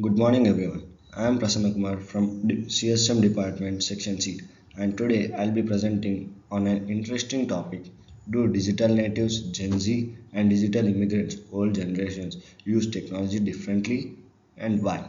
Good morning, everyone. I am Prasanna Kumar from CSM Department, Section C, and today I'll be presenting on an interesting topic. Do digital natives, Gen Z, and digital immigrants, old generations, use technology differently and why?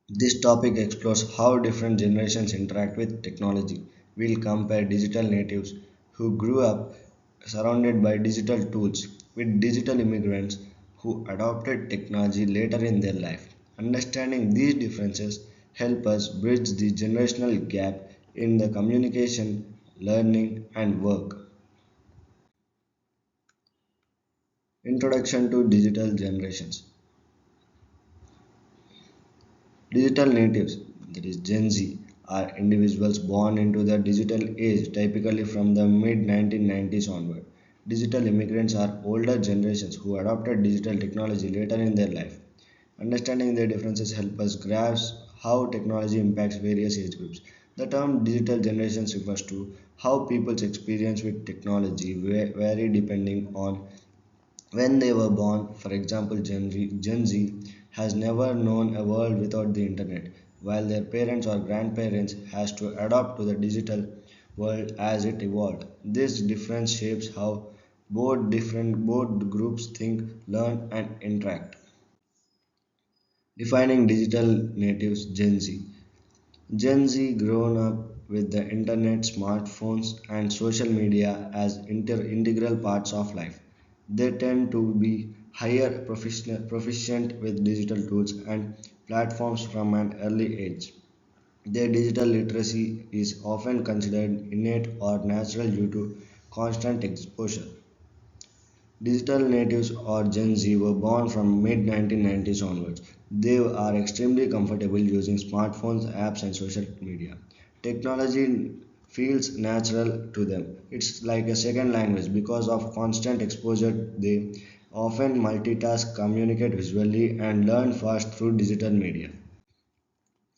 This topic explores how different generations interact with technology. We'll compare digital natives who grew up surrounded by digital tools with digital immigrants who adopted technology later in their life. Understanding these differences help us bridge the generational gap in the communication, learning and work. Introduction to digital generations. Digital natives, that is Gen Z, are individuals born into the digital age, typically from the mid 1990s onward. Digital immigrants are older generations who adopted digital technology later in their life. Understanding their differences help us grasp how technology impacts various age groups. The term digital generations refers to how people's experience with technology vary depending on when they were born. For example, Gen Z has never known a world without the internet, while their parents or grandparents has to adapt to the digital world as it evolved. This difference shapes how both groups think, learn, and interact. Defining digital natives. Gen Z. Gen Z grown up with the internet, smartphones, and social media as integral parts of life. They tend to be higher proficient with digital tools and platforms from an early age. Their digital literacy is often considered innate or natural due to constant exposure. Digital natives or Gen Z were born from mid 1990s onwards. They are extremely comfortable using smartphones, apps, and social media. Technology feels natural to them. It's like a second language because of constant exposure. They often multitask, communicate visually, and learn fast through digital media.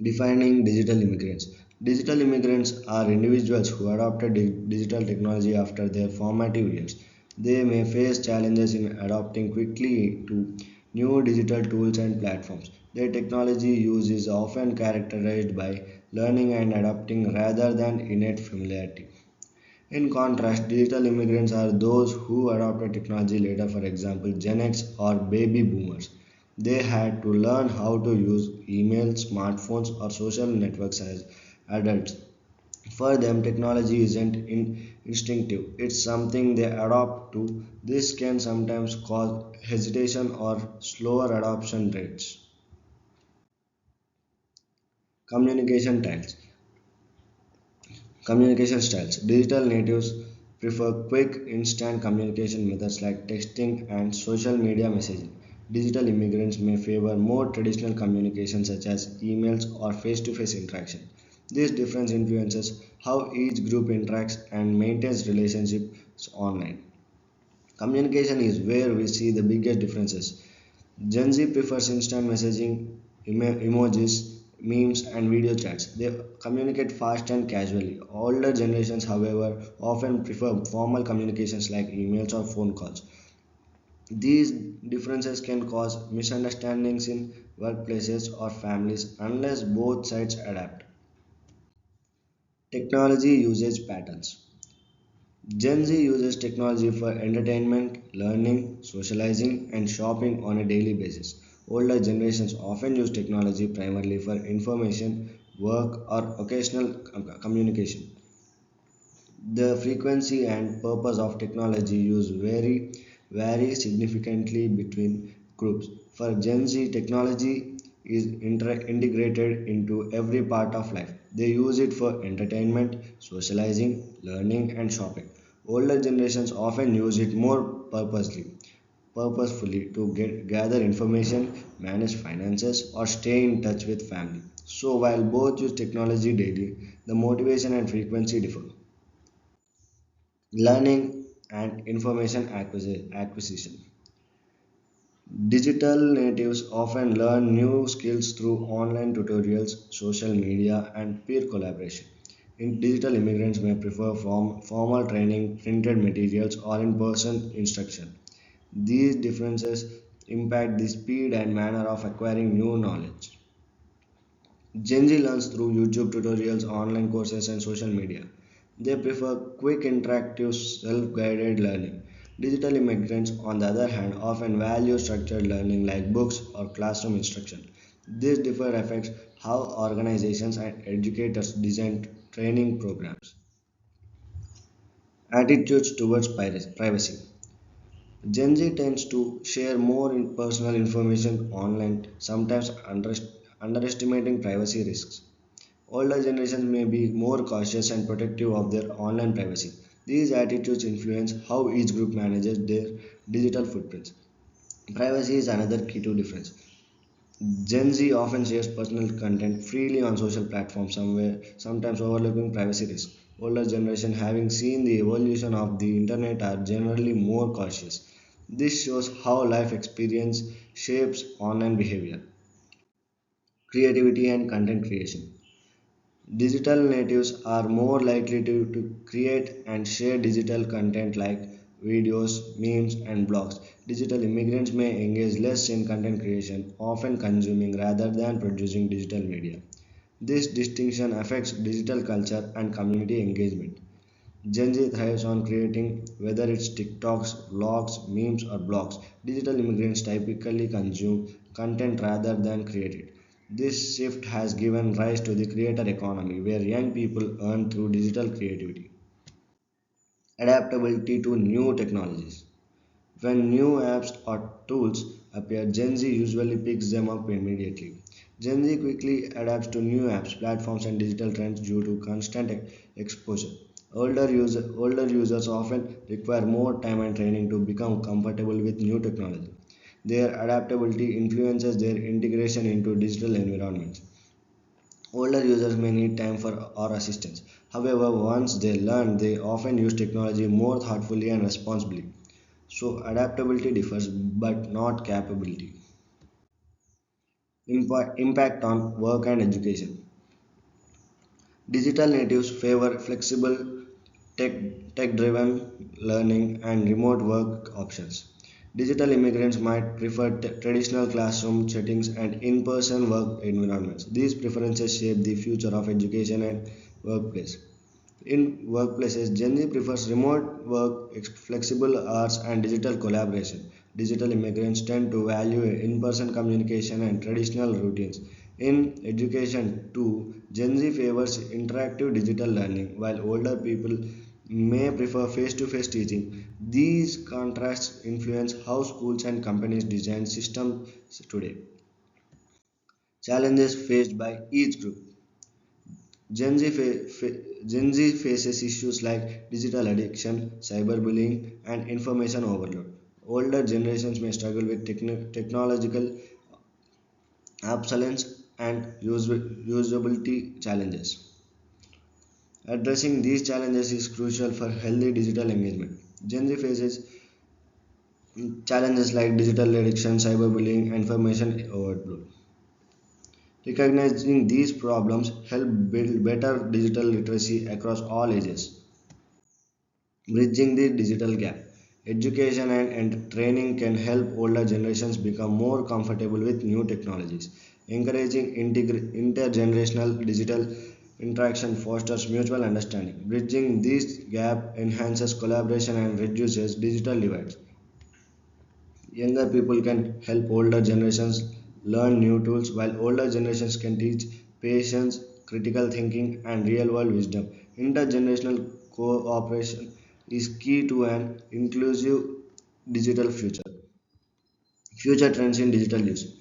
Defining digital immigrants. Digital immigrants are individuals who adopted digital technology after their formative years. They may face challenges in adopting quickly to new digital tools and platforms. Their technology use is often characterized by learning and adapting rather than innate familiarity. In contrast, digital immigrants are those who adopted technology later, for example, Gen X or baby boomers. They had to learn how to use email, smartphones, or social networks as adults. For them, technology isn't instinctive, it's something they adopt to. This can sometimes cause hesitation or slower adoption rates. Communication styles. Communication styles. Digital natives prefer quick, instant communication methods like texting and social media messaging. Digital immigrants may favor more traditional communication such as emails or face to face interaction. This difference influences how each group interacts and maintains relationships online. Communication is where we see the biggest differences. Gen Z prefers instant messaging, emojis, memes, and video chats. They communicate fast and casually. Older generations, however, often prefer formal communications like emails or phone calls. These differences can cause misunderstandings in workplaces or families unless both sides adapt. Technology usage patterns. Gen Z uses technology for entertainment, learning, socializing, and shopping on a daily basis. Older generations often use technology primarily for information, work, or occasional communication. The frequency and purpose of technology use vary significantly between groups. For Gen Z, technology is integrated into every part of life. They use it for entertainment, socializing, learning, and shopping. Older generations often use it more purposefully to gather information, manage finances, or stay in touch with family. So while both use technology daily, the motivation and frequency differ. Learning and information acquisition. Digital natives often learn new skills through online tutorials, social media, and peer collaboration. Digital immigrants may prefer formal training, printed materials, or in person instruction. These differences impact the speed and manner of acquiring new knowledge. Gen Z learns through YouTube tutorials, online courses, and social media. They prefer quick, interactive, self guided learning. Digital immigrants, on the other hand, often value structured learning like books or classroom instruction. This differ affects how organizations and educators design training programs. Attitudes towards privacy. Gen Z tends to share more personal information online, sometimes underestimating privacy risks. Older generations may be more cautious and protective of their online privacy. These attitudes influence how each group manages their digital footprints. Privacy is another key to difference. Gen Z often shares personal content freely on social platforms, sometimes overlooking privacy risks. Older generation, having seen the evolution of the internet, are generally more cautious. This shows how life experience shapes online behavior, creativity, and content creation. Digital natives are more likely to create and share digital content like videos, memes, and blogs. Digital immigrants may engage less in content creation, often consuming rather than producing digital media. This distinction affects digital culture and community engagement. Gen Z thrives on creating, whether it's TikToks, vlogs, memes, or blogs. Digital immigrants typically consume content rather than create it. This shift has given rise to the creator economy, where young people earn through digital creativity. Adaptability to new technologies. When new apps or tools appear, Gen Z usually picks them up immediately. Gen Z quickly adapts to new apps, platforms, and digital trends due to constant exposure. Older users often require more time and training to become comfortable with new technology. Their adaptability influences their integration into digital environments. Older users may need time for or assistance. However, once they learn, they often use technology more thoughtfully and responsibly. So adaptability differs, but not capability. Impact on work and education. Digital natives favor flexible, tech-driven learning and remote work options. Digital immigrants might prefer traditional classroom settings and in-person work environments. These preferences shape the future of education and workplace. In workplaces, Gen Z prefers remote work, flexible hours, and digital collaboration. Digital immigrants tend to value in person communication and traditional routines. In education, too, Gen Z favors interactive digital learning, while older people may prefer face to face teaching. These contrasts influence how schools and companies design systems today. Challenges faced by each group. Gen Z faces issues like digital addiction, cyberbullying, and information overload. Older generations may struggle with technological obsolescence and usability challenges. Addressing these challenges is crucial for healthy digital engagement. Gen Z faces challenges like digital addiction, cyberbullying, and information overload. Recognizing these problems help build better digital literacy across all ages. Bridging the digital gap. Education and training can help older generations become more comfortable with new technologies. Encouraging intergenerational digital interaction fosters mutual understanding. Bridging this gap enhances collaboration and reduces digital divides. Younger people can help older generations learn new tools, while older generations can teach patience, critical thinking, and real world wisdom. Intergenerational cooperation is key to an inclusive digital future. Future trends in digital use.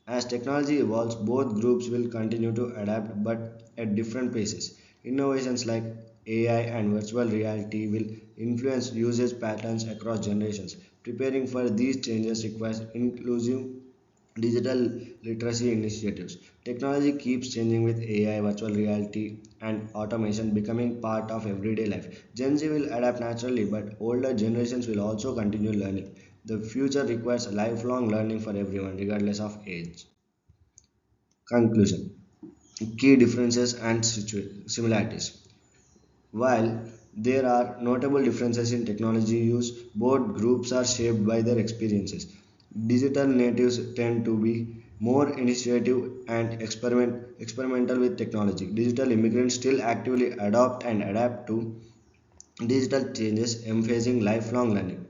As technology evolves, both groups will continue to adapt but at different paces. Innovations like AI and virtual reality will influence usage patterns across generations. Preparing for these changes requires inclusive digital literacy initiatives. Technology keeps changing with AI, virtual reality, and automation becoming part of everyday life. Gen Z will adapt naturally, but older generations will also continue learning. The future requires lifelong learning for everyone, regardless of age. Conclusion. Key differences and similarities. While There are notable differences in technology use. Both groups are shaped by their experiences. Digital natives tend to be more initiative and experimental with technology. Digital immigrants still actively adopt and adapt to digital changes, emphasizing lifelong learning.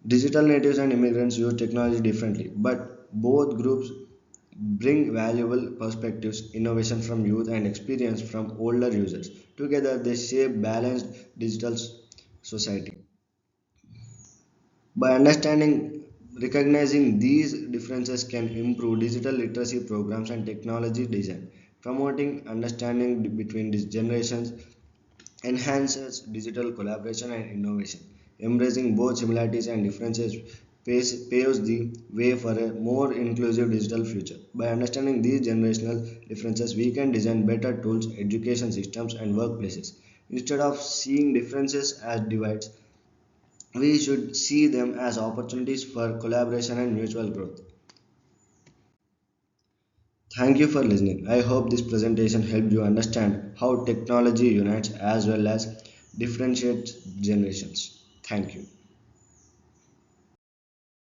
Digital natives and immigrants use technology differently, but both groups bring valuable perspectives, innovation from youth, and experience from older users. Together, they shape balanced digital society. By recognizing these differences can improve digital literacy programs and technology design. Promoting understanding between these generations enhances digital collaboration and innovation. Embracing both similarities and differences paves the way for a more inclusive digital future. By understanding these generational differences, we can design better tools, education systems, and workplaces. Instead of seeing differences as divides, we should see them as opportunities for collaboration and mutual growth. Thank you for listening. I hope this presentation helped you understand how technology unites as well as differentiates generations. Thank you.